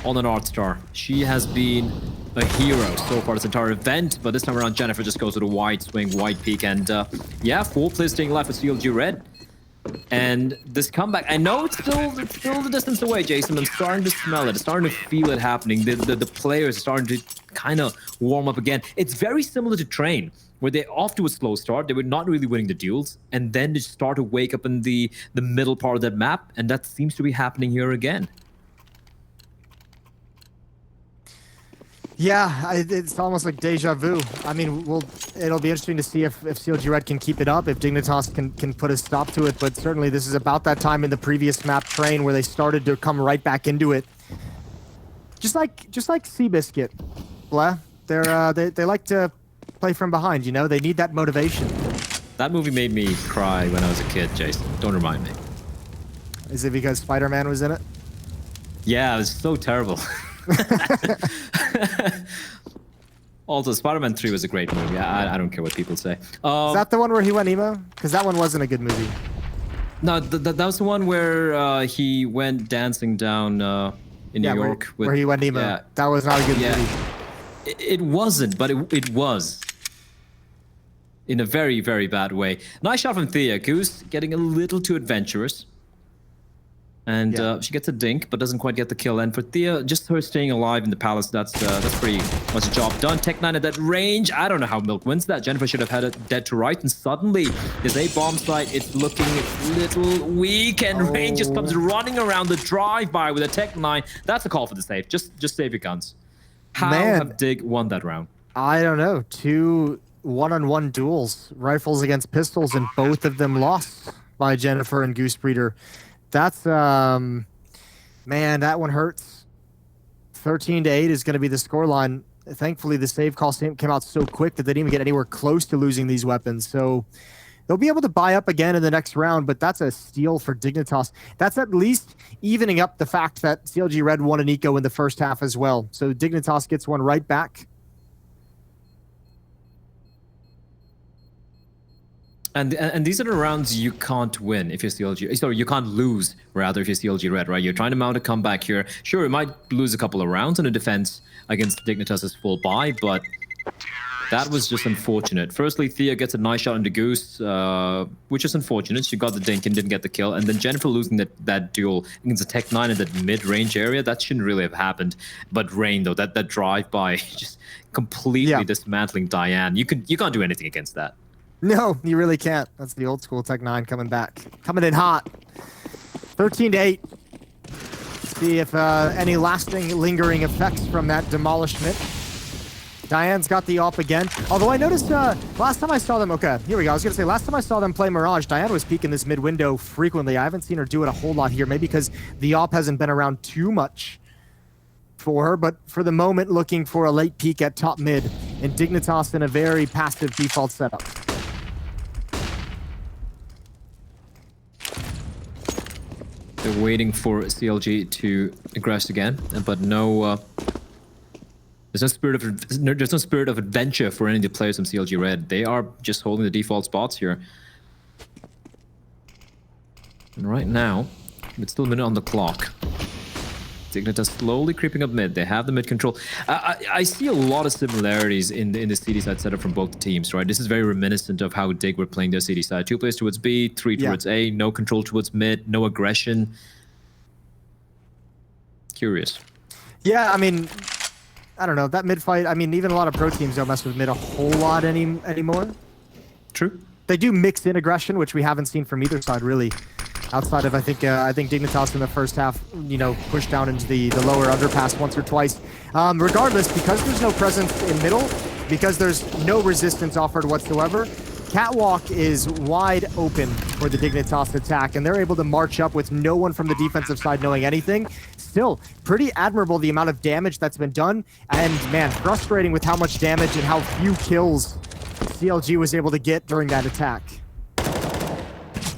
on an Art Star. She has been a hero so far this entire event, but this time around, Jennifer just goes with a wide swing, wide peak, and yeah, 4 players staying alive for CLG Red. And this comeback, I know it's still the distance away, Jason. I'm starting to smell it. I'm starting to feel it happening. The players are starting to kind of warm up again. It's very similar to Train, where they're off to a slow start. They were not really winning the duels, and then they start to wake up in the middle part of that map, and that seems to be happening here again. Yeah, it's almost like deja vu. I mean, it'll be interesting to see if CLG Red can keep it up, if Dignitas can put a stop to it. But certainly, this is about that time in the previous map Train where they started to come right back into it. Just like Seabiscuit, Blah. They like to play from behind. You know, they need that motivation. That movie made me cry when I was a kid, Jason. Don't remind me. Is it because Spider-Man was in it? Yeah, it was so terrible. Also, Spider-Man 3 was a great movie. I don't care what people say. Is that the one where he went emo? Because that one wasn't a good movie. No, that was the one where he went dancing down in New York. Where he went emo. Yeah. That was not a good movie. It wasn't, but it was. In a very, very bad way. Nice shot from Thea. Goose getting a little too adventurous. And she gets a dink, but doesn't quite get the kill. And for Thea, just her staying alive in the palace, that's pretty much a job done. Tech9 at that range. I don't know how Milk wins that. Jennifer should have had it dead to right. And suddenly, there's a bomb site. It's looking a little weak. And Rain just comes running around the drive-by with a Tech9. That's a call for the save. Just save your guns. How have Dig won that round? I don't know. 2 one-on-one duels. Rifles against pistols, and both of them lost by Jennifer and Goosebreeder. That's, man, that one hurts. 13-8 is going to be the scoreline. Thankfully, the save call came out so quick that they didn't even get anywhere close to losing these weapons. So they'll be able to buy up again in the next round, but that's a steal for Dignitas. That's at least evening up the fact that CLG Red won an eco in the first half as well. So Dignitas gets one right back. And these are the rounds you can't win if you're CLG. Sorry, you can't lose, rather, if you're CLG Red, right? You're trying to mount a comeback here. Sure, you might lose a couple of rounds in a defense against Dignitas' full buy, but That was just unfortunate. Firstly, Thea gets a nice shot into Goose, which is unfortunate. She got the dink and didn't get the kill. And then Jennifer losing that duel against the Tech 9 in that mid-range area, that shouldn't really have happened. But Rain, though, that drive-by, just completely dismantling Diane. You can't do anything against that. No, you really can't. That's the old school Tech 9 coming back. Coming in hot. 13-8. See if any lasting, lingering effects from that demolishment. Diane's got the op again. Although I noticed last time I saw them, okay, here we go. I was going to say, last time I saw them play Mirage, Diane was peeking this mid window frequently. I haven't seen her do it a whole lot here, maybe because the op hasn't been around too much for her, but for the moment, looking for a late peek at top mid. And Dignitas in a very passive default setup. They're waiting for CLG to aggress again, but no... There's no spirit of adventure for any of the players from CLG Red. They are just holding the default spots here. And right now, it's still a minute on the clock. Dignitas slowly creeping up mid. They have the mid control. I see a lot of similarities in the CD side setup from both the teams, right? This is very reminiscent of how Dig were playing their CD side. 2 players towards B, 3 towards A, no control towards mid, no aggression. Curious. Yeah, I mean... I don't know, that mid fight, I mean, even a lot of pro teams don't mess with mid a whole lot anymore. True. They do mix in aggression, which we haven't seen from either side, really. Outside of, I think Dignitas in the first half, you know, pushed down into the lower underpass once or twice. Regardless, because there's no presence in middle, because there's no resistance offered whatsoever, Catwalk is wide open for the Dignitas attack, and they're able to march up with no one from the defensive side knowing anything. Still, pretty admirable the amount of damage that's been done, and man, frustrating with how much damage and how few kills CLG was able to get during that attack.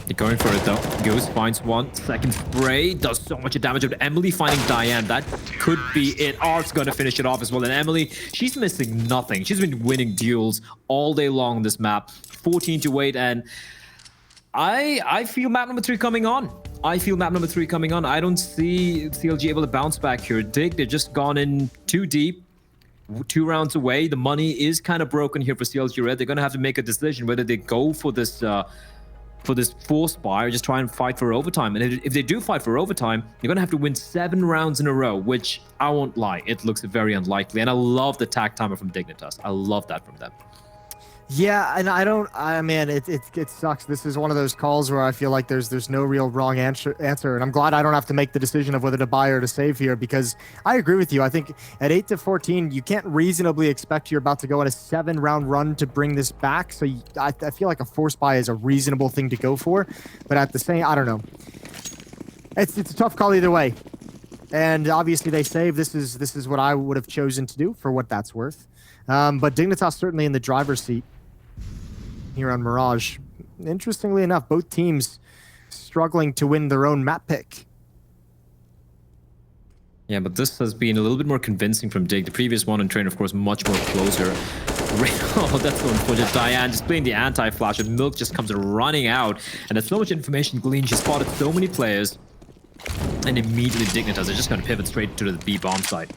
They're going for it though. Goose finds one, second spray, does so much damage. But Emily finding Diane, that could be it. Art's going to finish it off as well. And Emily, she's missing nothing. She's been winning duels all day long on this map. 14-8, and I feel map number 3 coming on. I don't see CLG able to bounce back here. Dig, they're just gone in too deep. 2 rounds away. The money is kind of broken here for CLG Red. They're going to have to make a decision whether they go for this force buy or just try and fight for overtime. And if they do fight for overtime, you're going to have to win 7 rounds in a row, which I won't lie, it looks very unlikely. And I love the tag timer from Dignitas. I love that from them. Yeah, and man, it sucks. This is one of those calls where I feel like there's no real wrong answer, and I'm glad I don't have to make the decision of whether to buy or to save here, because I agree with you. I think at 8-14, you can't reasonably expect you're about to go on a 7-round run to bring this back. So I feel like a force buy is a reasonable thing to go for, but at the same, I don't know. It's a tough call either way, and obviously they save. This is what I would have chosen to do for what that's worth. But Dignitas certainly in the driver's seat here on Mirage. Interestingly enough, both teams struggling to win their own map pick. Yeah, but this has been a little bit more convincing from Dig. The previous one in train, of course, much more closer. Oh, that's so unfortunate. Diane just playing the anti-flash, and Milk just comes running out. And there's so much information gleaned. She spotted so many players. And immediately Dignitas are just going to pivot straight to the B bomb site.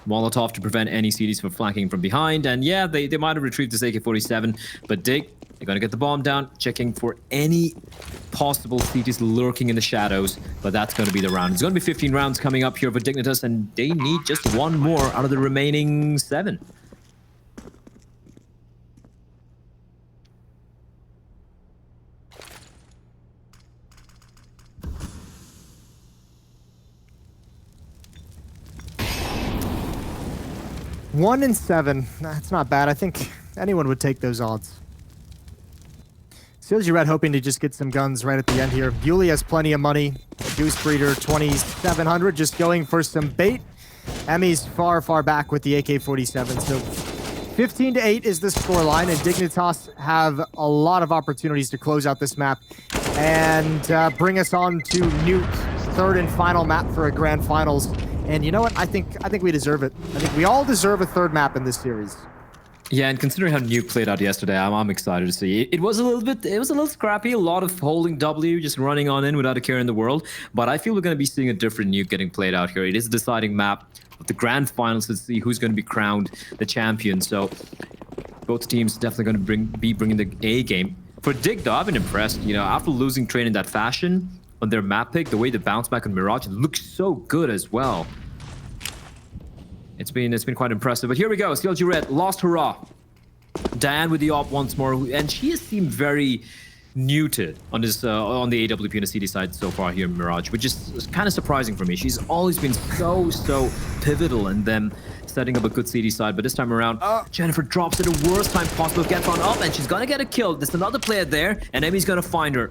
Molotov to prevent any CDs from flanking from behind. And yeah, they might have retrieved this AK-47, but Dig, they're going to get the bomb down, checking for any possible CDs lurking in the shadows, but that's going to be the round. It's going to be 15 rounds coming up here for Dignitas, and they need just 1 more out of the remaining 7. One in 7. That's not bad. I think anyone would take those odds. CLG Red hoping to just get some guns right at the end here. Yuli has plenty of money. Goosebreeder 2,700, just going for some bait. Emmy's far back with the AK-47. So 15-8 is the scoreline, and Dignitas have a lot of opportunities to close out this map and bring us on to Nuke's 3rd and final map for a grand finals. And you know what? I think we deserve it. I think we all deserve a 3rd map in this series. Yeah, and considering how Nuke played out yesterday, I'm excited to see. It was a little scrappy, a lot of holding W, just running on in without a care in the world. But I feel we're going to be seeing a different Nuke getting played out here. It is a deciding map of the grand finals to see who's going to be crowned the champion. So Both teams definitely going to be bringing the A game. For Dig, though, I've been impressed. You know, after losing train in that fashion on their map pick, the way they bounce back on Mirage, it looks so good as well. It's been quite impressive. But here we go. CLG Red, lost hurrah. Diane with the op once more, and she has seemed very muted on this on the AWP and the CD side so far here in Mirage, which is kind of surprising for me. She's always been so pivotal in them setting up a good CD side, but this time around, Jennifer drops at the worst time possible, gets on up, and she's gonna get a kill. There's another player there, and Emmy's gonna find her.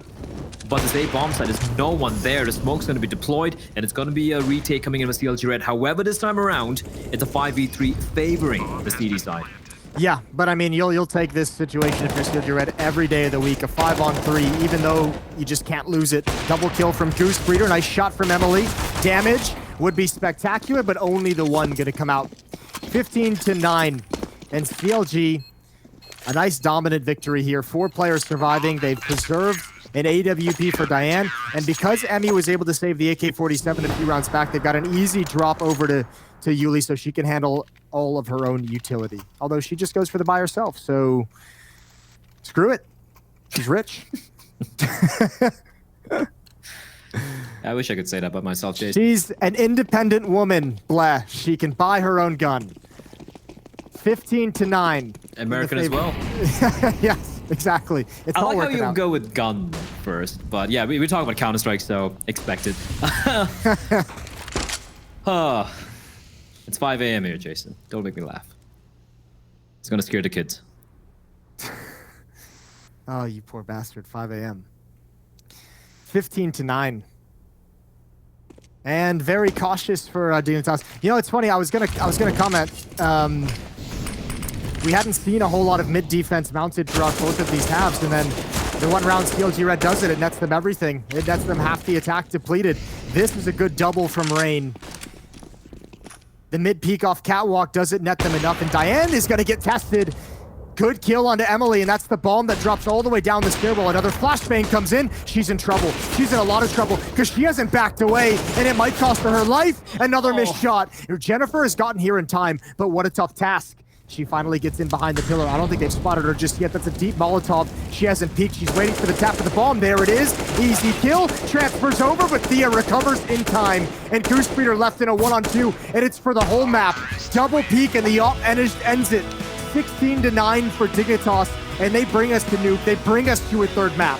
But this A bomb side, there's no one there. The smoke's going to be deployed, and it's going to be a retake coming in with CLG Red. However, this time around, it's a 5v3 favoring the CD side. Yeah, but I mean, you'll take this situation if you're CLG Red every day of the week. A 5-on-3, even though you just can't lose it. Double kill from Goosebreeder. Nice shot from Emily. Damage would be spectacular, but only the one going to come out. 15-9, and CLG, a nice dominant victory here. 4 players surviving. They've preserved an AWP for Diane, and because Emmy was able to save the AK-47 a few rounds back, they've got an easy drop over to Yuli so she can handle all of her own utility. Although she just goes for the buy herself, so screw it. She's rich. I wish I could say that about myself, Jason. She's an independent woman, blah. She can buy her own gun. 15-9. American as well. Yes, exactly. It's I all like how working you out. go with gun first, but yeah, we talk about Counter-Strike, so expected. It's 5 a.m. here, Jason. Don't make me laugh. It's gonna scare the kids. Oh, you poor bastard. 5 a.m. 15-9. And very cautious for Dignitas. You know, it's funny. I was gonna comment. We hadn't seen a whole lot of mid defense mounted throughout both of these halves, and then the one round CLG Red does it. It nets them everything. It nets them half the attack depleted. This is a good double from Rain. The mid peek off Catwalk doesn't net them enough, and Diane is gonna get tested. Good kill onto Emily, and that's the bomb that drops all the way down the stairwell. Another flashbang comes in. She's in trouble. She's in a lot of trouble because she hasn't backed away, and it might cost her life. Another missed shot. Jennifer has gotten here in time, but what a tough task. She finally gets in behind the pillar. I don't think they've spotted her just yet. That's a deep Molotov. She hasn't peeked. She's waiting for the tap of the bomb. There it is. Easy kill. Transfers over, but Thea recovers in time. And Goosebreeder left in a 1-on-2, and it's for the whole map. Double peek, and the op ends it. 16-9 for Dignitas, and they bring us to Nuke. They bring us to a third map.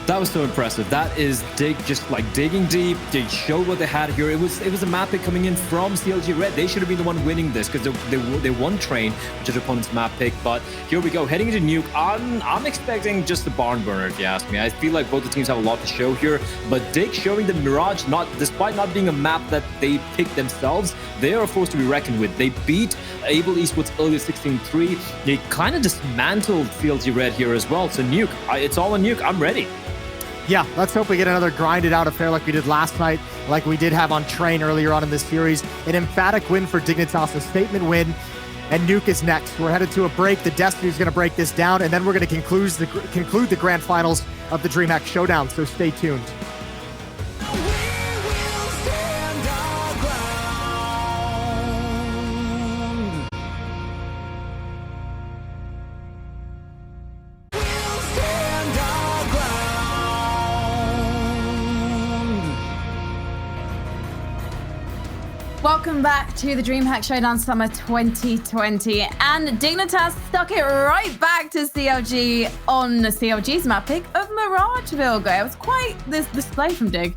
That was so impressive. That is Dig just like digging deep. They showed what they had here. It was a map pick coming in from CLG Red. They should have been the one winning this because they won train, which is their opponent's map pick. But here we go, heading into Nuke. I'm expecting just a barn burner, if you ask me. I feel like both the teams have a lot to show here. But Dig showing the Mirage, despite not being a map that they picked themselves, they are a force to be reckoned with. They beat Able Esports earlier 16-3. They kind of dismantled CLG Red here as well. So Nuke, it's all on Nuke. I'm ready. Yeah, let's hope we get another grinded out affair like we did last night, like we did have on Train earlier on in this series. An emphatic win for Dignitas, a statement win, and Nuke is next. We're headed to a break. The Destiny's going to break this down, and then we're going to conclude the grand finals of the DreamHack Showdown, so stay tuned. Welcome back to the DreamHack Showdown Summer 2020, and Dignitas stuck it right back to CLG on CLG's map pick of Mirage Vilga. It was quite this display from Dig.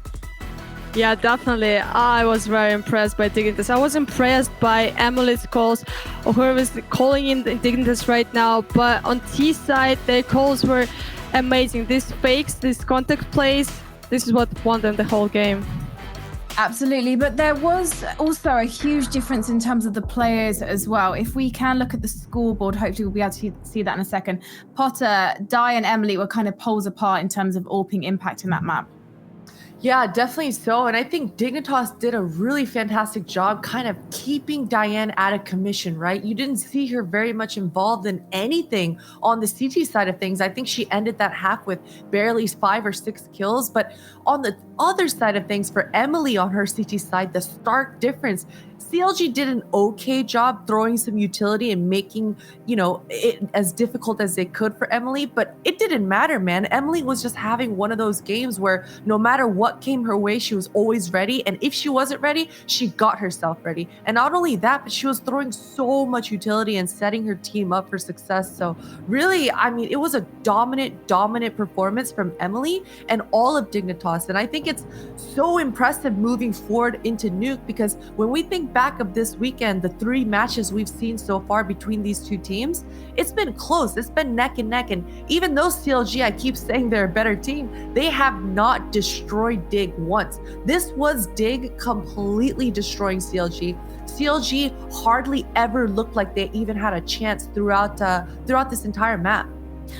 Yeah, definitely. I was very impressed by Dignitas. I was impressed by Emily's calls, or whoever's calling in Dignitas right now, but on T side, their calls were amazing. These fakes, these contact plays, this is what won them the whole game. Absolutely, but there was also a huge difference in terms of the players as well. If we can look at the scoreboard, hopefully we'll be able to see that in a second. Potter, Di, and Emily were kind of poles apart in terms of AWPing impact in that map. Yeah, definitely so. And I think Dignitas did a really fantastic job kind of keeping Diane out of commission, right? You didn't see her very much involved in anything on the CT side of things. I think she ended that half with barely 5 or 6 kills. But on the other side of things, for Emily on her CT side, the stark difference, CLG did an okay job throwing some utility and making, it as difficult as they could for Emily, but it didn't matter, man. Emily was just having one of those games where no matter what came her way, she was always ready. And if she wasn't ready, she got herself ready. And not only that, but she was throwing so much utility and setting her team up for success. So really, I mean, it was a dominant performance from Emily and all of Dignitas. And I think it's so impressive moving forward into Nuke, because when we think back of this weekend, the 3 matches we've seen so far between these two teams, it's been close. It's been neck and neck. And even though CLG, I keep saying they're a better team, they have not destroyed Dig once. This was Dig completely destroying CLG. CLG hardly ever looked like they even had a chance throughout this entire map.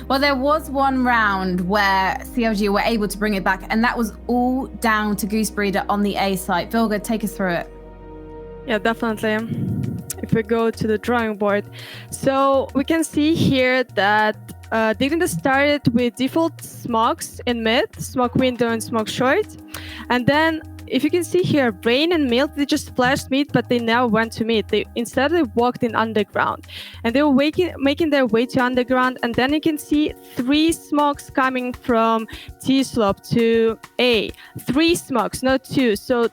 Well, there was one round where CLG were able to bring it back, and that was all down to Goosebreeder on the A site. Vilga, take us through it. Yeah, definitely. If we go to the drawing board. So we can see here that Dignitas started with default smokes in mid, smoke window and smoke short. And then if you can see here, Rain and Milk, they just flashed mid, but they never went to mid. Instead they walked in underground. And they were making their way to underground. And then you can see 3 smokes coming from T-slope to A. 3 smokes, not 2. So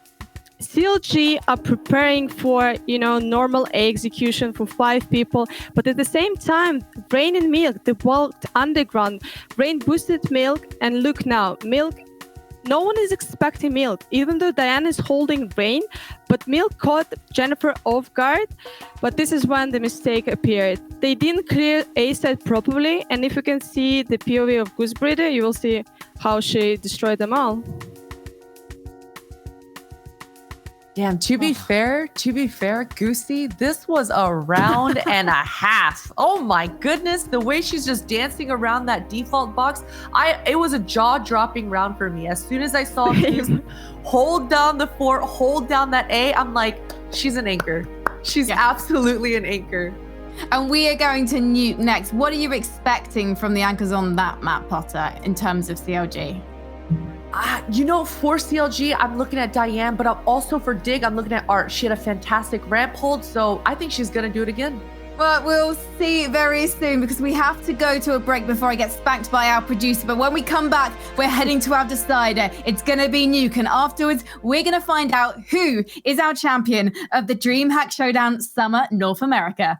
CLG are preparing for, normal A execution for 5 people, but at the same time, Rain and Milk, they walked underground. Rain boosted Milk, and look now, Milk, no one is expecting Milk, even though Diane is holding Rain, but Milk caught Jennifer off guard, but this is when the mistake appeared. They didn't clear A side properly, and if you can see the POV of Goosebreeder, you will see how she destroyed them all. Damn, to be fair, Goosey, this was a round and a half. Oh my goodness, the way she's just dancing around that default box, it was a jaw-dropping round for me. As soon as I saw him hold down the 4, hold down that A, I'm like, she's an anchor. She's absolutely an anchor. And we are going to Nuke next. What are you expecting from the anchors on that map, Potter, in terms of CLG? For CLG, I'm looking at Diane, but I'm also for Dig, I'm looking at Art. She had a fantastic ramp hold, so I think she's going to do it again. But we'll see very soon, because we have to go to a break before I get spanked by our producer. But when we come back, we're heading to our decider. It's going to be Nuke. And afterwards, we're going to find out who is our champion of the DreamHack Showdown Summer North America.